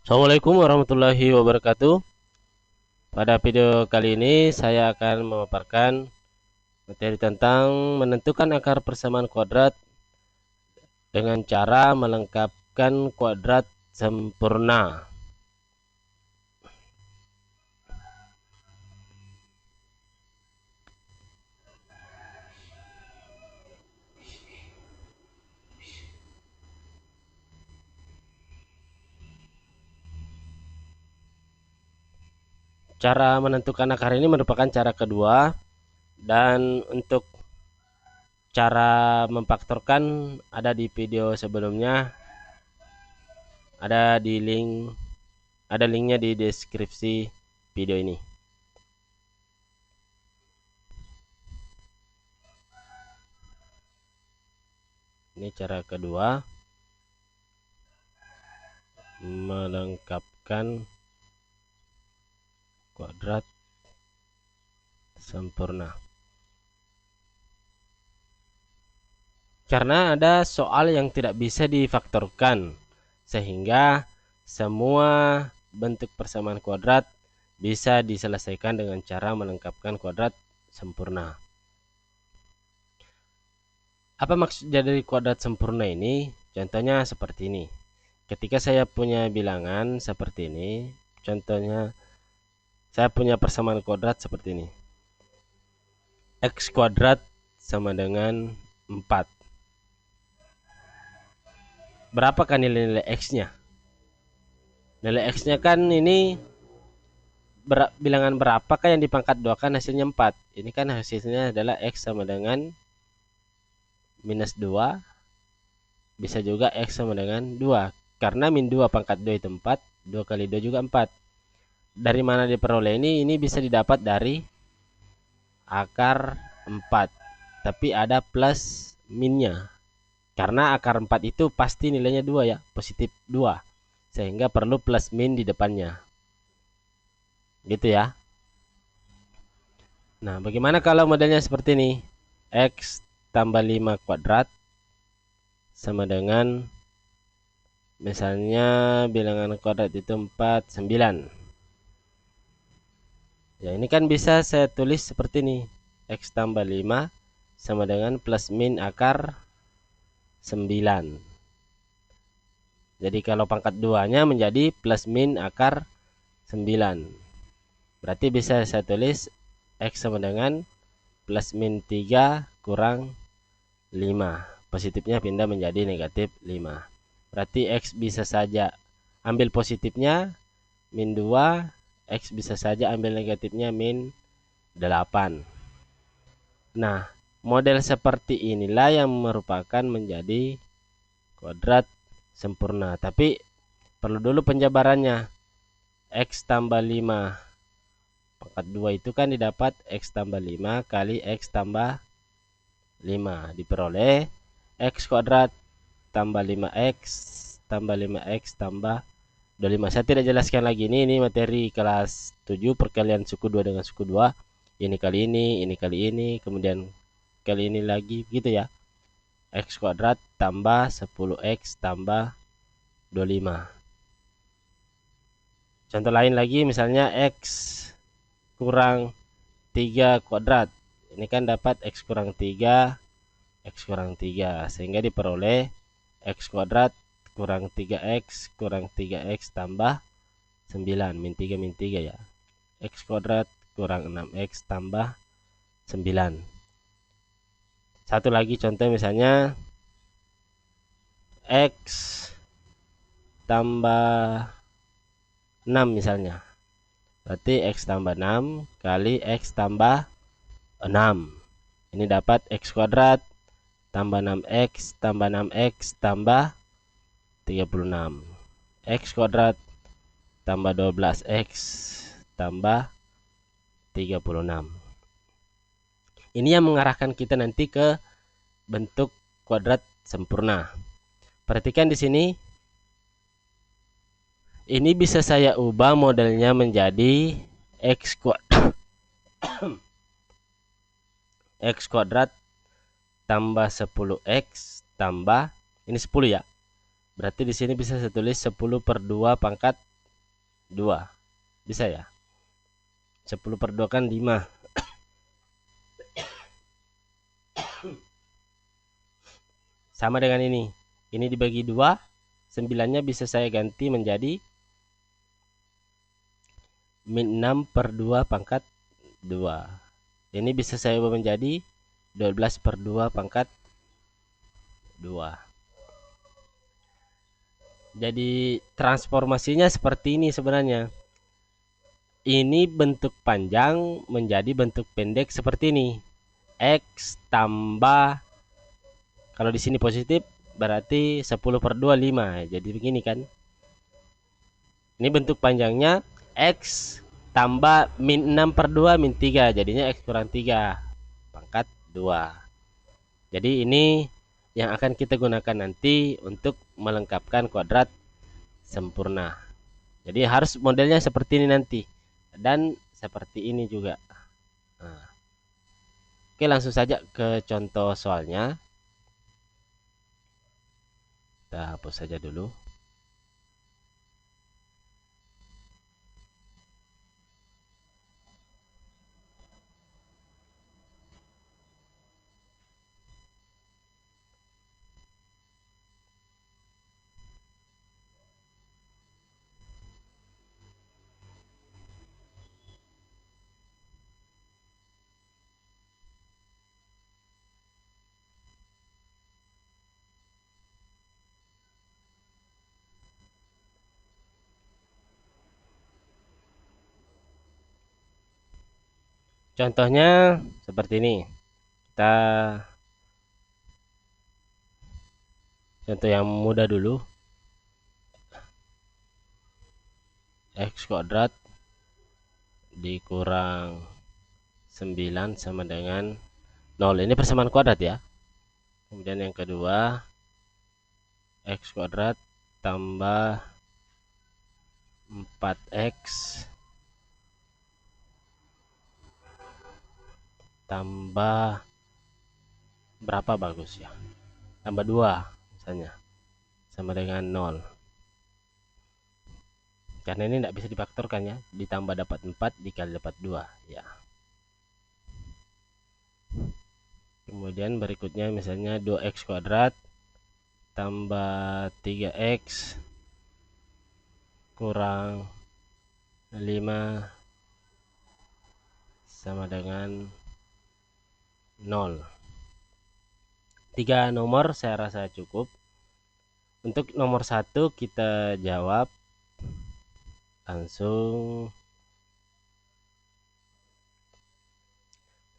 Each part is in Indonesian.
Assalamualaikum warahmatullahi wabarakatuh. Pada video kali ini saya akan memaparkan materi tentang menentukan akar persamaan kuadrat dengan cara melengkapkan kuadrat sempurna. Cara menentukan akar ini merupakan cara kedua, dan untuk cara memfaktorkan ada di video sebelumnya, ada linknya di deskripsi video ini. Ini cara kedua, melengkapkan kuadrat sempurna. Karena ada soal yang tidak bisa difaktorkan, sehingga semua bentuk persamaan kuadrat bisa diselesaikan dengan cara melengkapkan kuadrat sempurna. Apa maksud dari kuadrat sempurna ini? Contohnya seperti ini. Ketika saya punya bilangan seperti ini, contohnya saya punya persamaan kuadrat seperti ini. X kuadrat sama dengan 4. Berapakah nilai-nilai X-nya? Nilai X-nya kan ini bilangan berapakah yang dipangkat 2 kan hasilnya 4. Ini kan hasilnya adalah X sama dengan minus 2. Bisa juga X sama dengan 2. Karena min 2 pangkat 2 itu 4. 2 kali 2 juga 4. Dari mana diperoleh ini? Ini bisa didapat dari akar 4. Tapi ada plus minnya. Karena akar 4 itu pasti nilainya 2 ya. Positif 2. Sehingga perlu plus min di depannya. Gitu ya. Nah, bagaimana kalau modelnya seperti ini? X tambah 5 kuadrat sama dengan, misalnya bilangan kuadrat itu 4, 9. Ya, ini kan bisa saya tulis seperti ini. X tambah 5 sama dengan plus min akar 9. Jadi kalau pangkat 2-nya menjadi plus min akar 9. Berarti bisa saya tulis X sama dengan plus min 3 kurang 5. Positifnya pindah menjadi negatif 5. Berarti X bisa saja ambil positifnya min 2, X bisa saja ambil negatifnya min 8. Nah, model seperti inilah yang merupakan menjadi kuadrat sempurna. Tapi perlu dulu penjabarannya. X tambah 5 pangkat 2 itu kan didapat X tambah 5 kali X tambah 5. Diperoleh X kuadrat tambah 5X tambah 5X tambah 25. Saya tidak jelaskan lagi. Ini materi kelas 7 perkalian suku 2 dengan suku 2. Ini kali ini, kemudian kali ini lagi, gitu ya. X kuadrat tambah 10X tambah 25. Contoh lain lagi, misalnya X kurang 3 kuadrat. Ini kan dapat X kurang 3, X kurang 3. Sehingga diperoleh X kuadrat kurang 3X kurang 3X tambah 9. Min 3 min 3 ya. X kuadrat kurang 6X tambah 9. Satu lagi contoh, misalnya X tambah 6 misalnya. Berarti X tambah 6 kali X tambah 6. Ini dapat X kuadrat tambah 6X tambah 6X tambah 36. X kuadrat tambah 12X tambah 36. Ini yang mengarahkan kita nanti ke bentuk kuadrat sempurna. Perhatikan di sini. Ini bisa saya ubah modelnya menjadi X kuadrat X kuadrat tambah 10X tambah ini 10 ya. Berarti di sini bisa saya tulis 10 per 2 pangkat 2. Bisa ya? 10 per 2 kan 5. Sama dengan ini. Ini dibagi 2. 9-nya bisa saya ganti menjadi min 6 per 2 pangkat 2. Ini bisa saya ubah menjadi 12 per 2 pangkat 2. Jadi transformasinya seperti ini sebenarnya. Ini bentuk panjang menjadi bentuk pendek seperti ini. X tambah, kalau di sini positif berarti 10 per 2 5. Jadi begini kan. Ini bentuk panjangnya X tambah min 6 per 2 min 3. Jadinya X kurang 3 pangkat 2. Jadi ini yang akan kita gunakan nanti untuk melengkapkan kuadrat sempurna. Jadi harus modelnya seperti ini nanti. Dan seperti ini juga. Nah. Oke, langsung saja ke contoh soalnya. Kita hapus saja dulu. Contohnya seperti ini. Kita contoh yang mudah dulu. X kuadrat dikurang 9 sama dengan 0. Ini persamaan kuadrat ya. Kemudian yang kedua, X kuadrat tambah 4X tambah berapa bagus ya? Tambah 2 misalnya sama dengan 0. Karena ini tidak bisa difaktorkan ya. Ditambah dapat 4 dikali dapat 2 ya. Kemudian berikutnya misalnya 2X kuadrat tambah 3X kurang 5 sama dengan 0. 3 nomor saya rasa cukup. Untuk nomor 1 kita jawab langsung.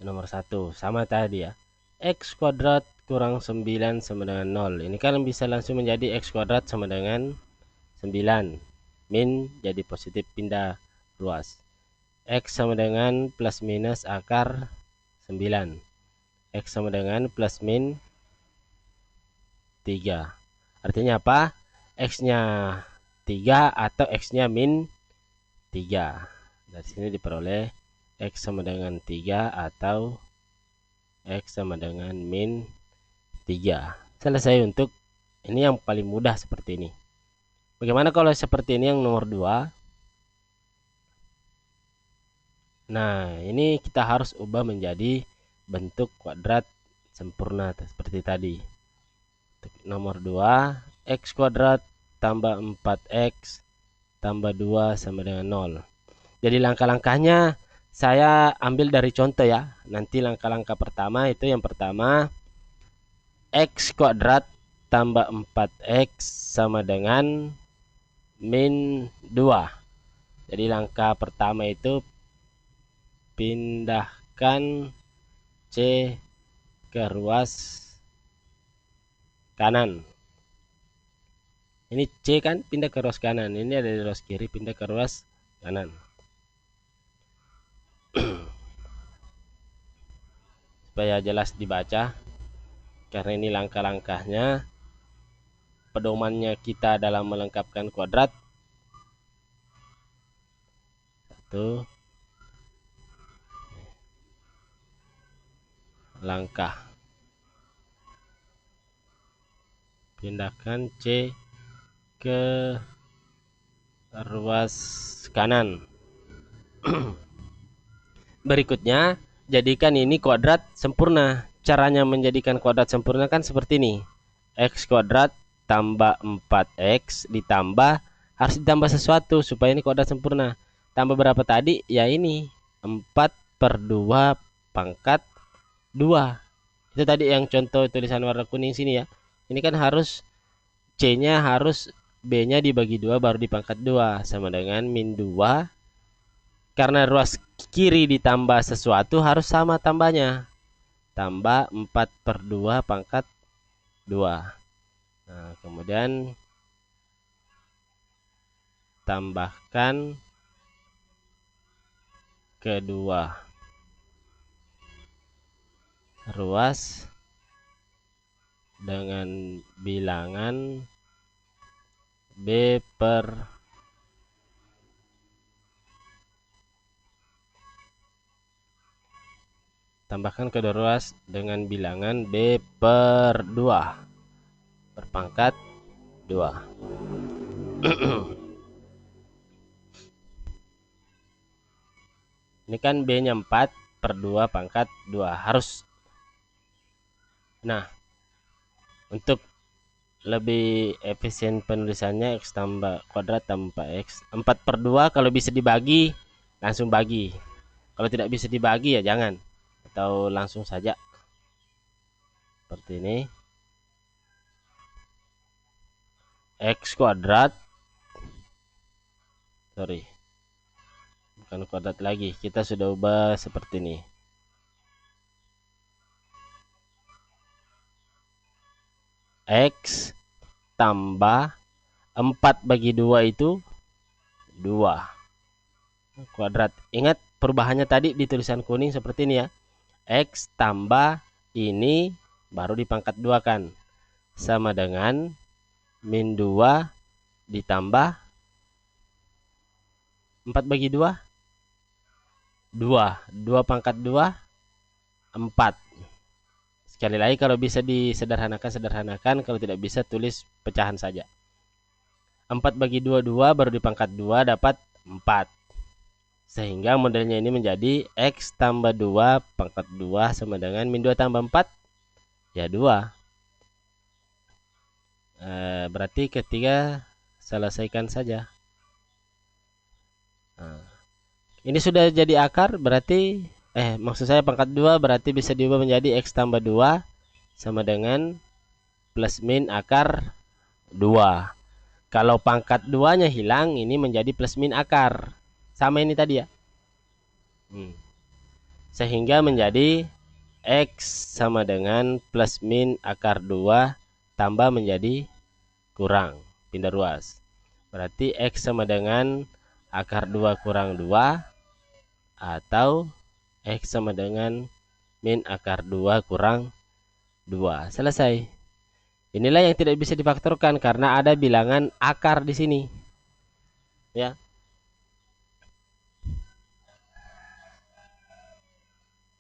Nomor 1 sama tadi ya. X kuadrat kurang 9 sama dengan 0. Ini kan bisa langsung menjadi X kuadrat sama dengan 9. Min jadi positif, pindah ruas. X sama dengan plus minus akar 9. X sama dengan plus min 3. Artinya apa? X-nya 3 atau X-nya min 3. Dari sini diperoleh X sama dengan 3 atau X sama dengan min 3. Selesai untuk ini yang paling mudah seperti ini. Bagaimana kalau seperti ini yang nomor 2? Nah, ini kita harus ubah menjadi bentuk kuadrat sempurna seperti tadi. Nomor 2, X kuadrat tambah 4X tambah 2 sama dengan 0. Jadi langkah-langkahnya saya ambil dari contoh ya. Nanti langkah-langkah pertama itu yang pertama, X kuadrat tambah 4X sama dengan min 2. Jadi langkah pertama itu pindahkan C ke ruas kanan. Ini C kan pindah ke ruas kanan. Ini ada di ruas kiri, pindah ke ruas kanan. Supaya jelas dibaca. Karena ini langkah-langkahnya. Pedomannya kita dalam melengkapkan kuadrat. 1. Langkah. Pindahkan C ke ruas kanan. Berikutnya, jadikan ini kuadrat sempurna. Caranya menjadikan kuadrat sempurna kan seperti ini. X kuadrat tambah 4x ditambah, harus ditambah sesuatu supaya ini kuadrat sempurna. Tambah berapa tadi? Ya ini, 4/2 pangkat 2. Itu tadi yang contoh tulisan warna kuning sini ya. Ini kan harus C-nya harus B-nya dibagi 2 baru dipangkat 2. Sama dengan min 2. Karena ruas kiri ditambah sesuatu harus sama tambahnya. Tambah 4/2 pangkat 2. Nah, kemudian tambahkan kedua ruas dengan bilangan B per tambahkan kedua ruas dengan bilangan B per 2 berpangkat 2. Ini kan B-nya 4/2 pangkat 2 harus. Nah, untuk lebih efisien penulisannya X tambah kuadrat tambah X 4/2 kalau bisa dibagi langsung bagi. Kalau tidak bisa dibagi ya jangan, atau langsung saja seperti ini. X kuadrat, sorry, bukan kuadrat lagi, kita sudah ubah seperti ini. X tambah 4/2 itu 2 kuadrat. Ingat perubahannya tadi di tulisan kuning seperti ini ya. X tambah ini baru dipangkat 2 kan, sama dengan min 2 ditambah 4/2 2 pangkat 2 4. Sekali lagi kalau bisa disederhanakan sederhanakan, kalau tidak bisa tulis pecahan saja. 4/2 2 baru dipangkat 2 dapat 4. Sehingga modelnya ini menjadi X tambah 2 pangkat 2 sama dengan min 2 tambah 4 ya 2. Berarti ketiga selesaikan saja. Nah, ini sudah jadi akar, berarti maksud saya pangkat 2 berarti bisa diubah menjadi X tambah 2 sama dengan plus min akar 2. Kalau pangkat 2-nya hilang, ini menjadi plus min akar. Sama ini tadi ya. Sehingga menjadi X sama dengan plus min akar 2 tambah menjadi kurang, pindah ruas. Berarti X sama dengan akar 2 kurang 2 atau X sama dengan min akar 2 kurang 2. Selesai. Inilah yang tidak bisa difaktorkan karena ada bilangan akar di sini. Ya.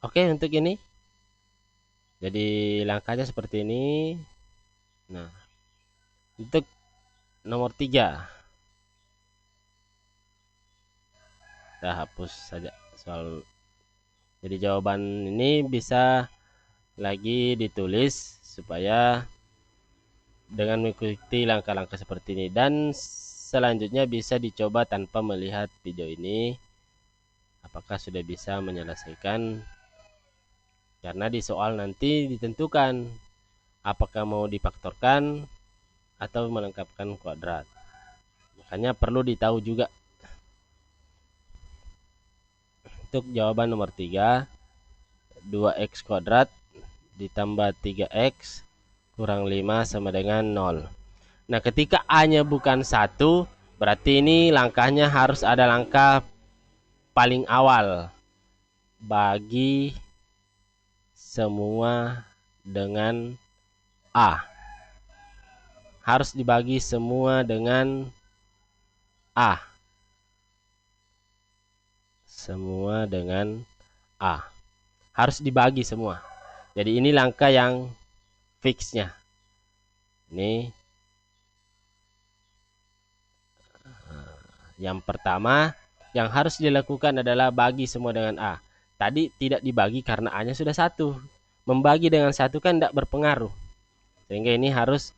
Oke, untuk ini. Jadi langkahnya seperti ini. Nah, untuk nomor 3 kita hapus saja soal. Jadi jawaban ini bisa lagi ditulis supaya dengan mengikuti langkah-langkah seperti ini, dan selanjutnya bisa dicoba tanpa melihat video ini apakah sudah bisa menyelesaikan, karena di soal nanti ditentukan apakah mau difaktorkan atau melengkapkan kuadrat. Makanya perlu ditahu juga. Untuk jawaban nomor 3, 2x kuadrat ditambah 3x kurang 5 sama dengan 0. Nah, ketika A-nya bukan 1, berarti ini langkahnya harus ada langkah paling awal. Bagi semua dengan A. Harus dibagi semua dengan A. Semua dengan A. Harus dibagi semua. Jadi ini langkah yang fixnya. Ini yang pertama yang harus dilakukan adalah bagi semua dengan A. Tadi tidak dibagi karena A-nya sudah 1. Membagi dengan 1 kan tidak berpengaruh. Sehingga ini harus,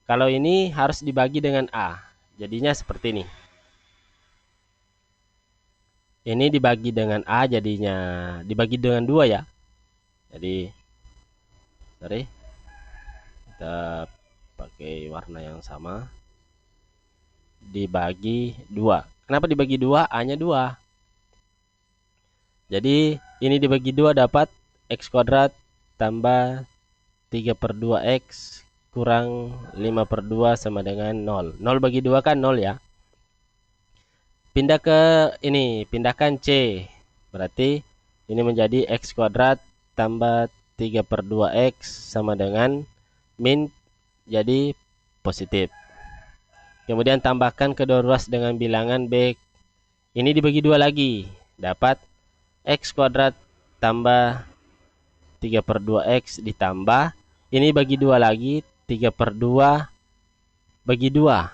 kalau ini harus dibagi dengan A. Jadinya seperti ini. Ini dibagi dengan A jadinya dibagi dengan 2 ya. Jadi sorry, kita pakai warna yang sama. Dibagi 2. Kenapa dibagi 2? A-nya 2. Jadi ini dibagi 2 dapat X kuadrat tambah 3/2 X kurang 5/2 sama dengan 0. 0 bagi 2 kan 0 ya. Pindah ke ini, pindahkan C. Berarti ini menjadi X kuadrat tambah 3/2 X sama dengan min jadi positif. Kemudian tambahkan kedua ruas dengan bilangan B. Ini dibagi 2 lagi. Dapat X kuadrat tambah 3/2 X ditambah. Ini bagi 2 lagi. 3/2 bagi 2.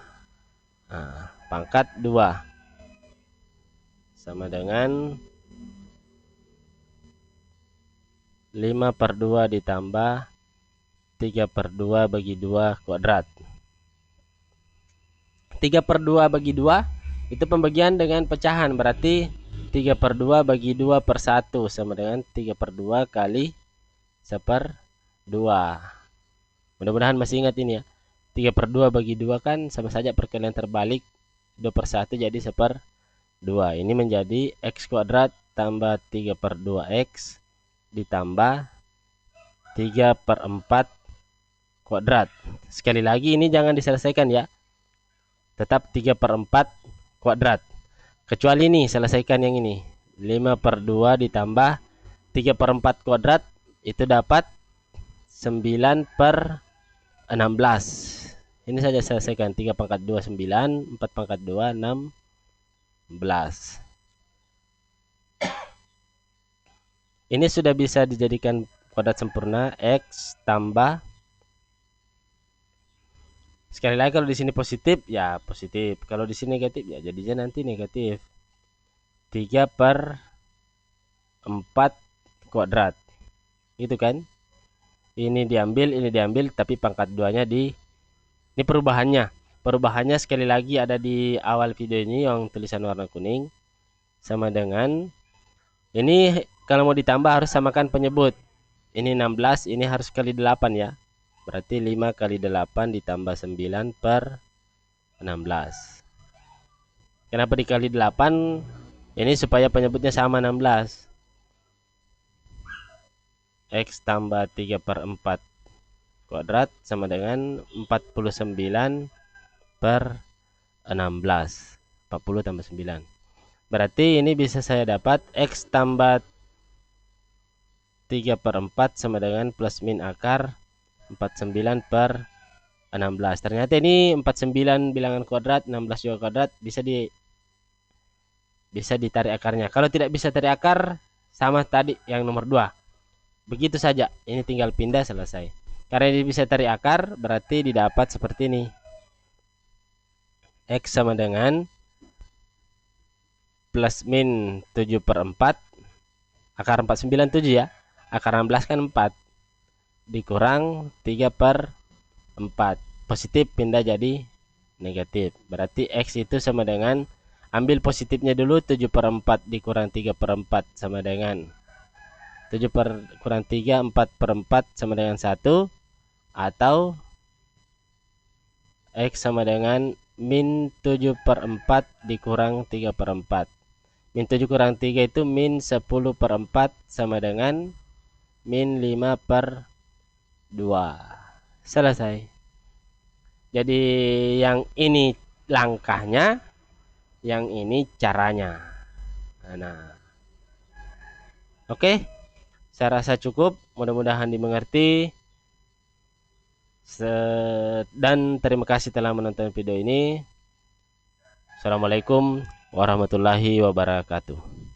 Nah, pangkat 2. Sama dengan 5/2 ditambah 3/2 bagi 2 kuadrat. 3/2 bagi 2 itu pembagian dengan pecahan, berarti 3/2 bagi 2/1 sama dengan 3/2 kali 1/2. Mudah-mudahan masih ingat ini ya. 3/2 bagi 2 kan sama saja perkalian terbalik, 2/1 jadi 1/2. Ini menjadi X kuadrat tambah 3/2 X ditambah 3/4 kuadrat. Sekali lagi ini jangan diselesaikan ya. Tetap 3/4 kuadrat. Kecuali ini, selesaikan yang ini. 5/2 ditambah 3/4 kuadrat itu dapat 9/16. Ini saja selesaikan. 3/2 9, 4/2 16. Ini sudah bisa dijadikan kuadrat sempurna. X tambah, sekali lagi kalau di sini positif ya positif, kalau di sini negatif ya jadinya nanti negatif. 3/4 kuadrat itu kan. Ini diambil tapi pangkat 2-nya di ini perubahannya sekali lagi ada di awal video ini yang tulisan warna kuning. Sama dengan ini kalau mau ditambah harus samakan penyebut. Ini 16, ini harus kali 8 ya. Berarti 5 kali 8 ditambah 9/16. Kenapa dikali 8? Ini supaya penyebutnya sama 16. X tambah 3/4 kuadrat sama dengan 49/16. 40 tambah 9. Berarti ini bisa saya dapat X tambah 3/4 sama dengan plus min akar 49/16. Ternyata ini 49 bilangan kuadrat, 16 juga kuadrat, bisa ditarik akarnya. Kalau tidak bisa tarik akar, sama tadi yang nomor 2. Begitu saja. Ini tinggal pindah, selesai. Karena ini bisa tarik akar, berarti didapat seperti ini. X sama dengan plus min 7/4. Akar 497 ya. Akar 16 kan 4. Dikurang 3/4. Positif pindah jadi negatif. Berarti X itu sama dengan, ambil positifnya dulu, 7/4 dikurang 3/4 sama dengan 7 kurang 3, 4/4 sama dengan 1. Atau X sama dengan min 7/4 dikurang 3/4. Min 7 kurang 3 itu min 10/4 sama dengan min 5/2. Selesai. Jadi yang ini langkahnya, yang ini caranya. Nah, oke. Saya rasa cukup. Mudah-mudahan dimengerti. Dan terima kasih telah menonton video ini. Assalamualaikum warahmatullahi wabarakatuh.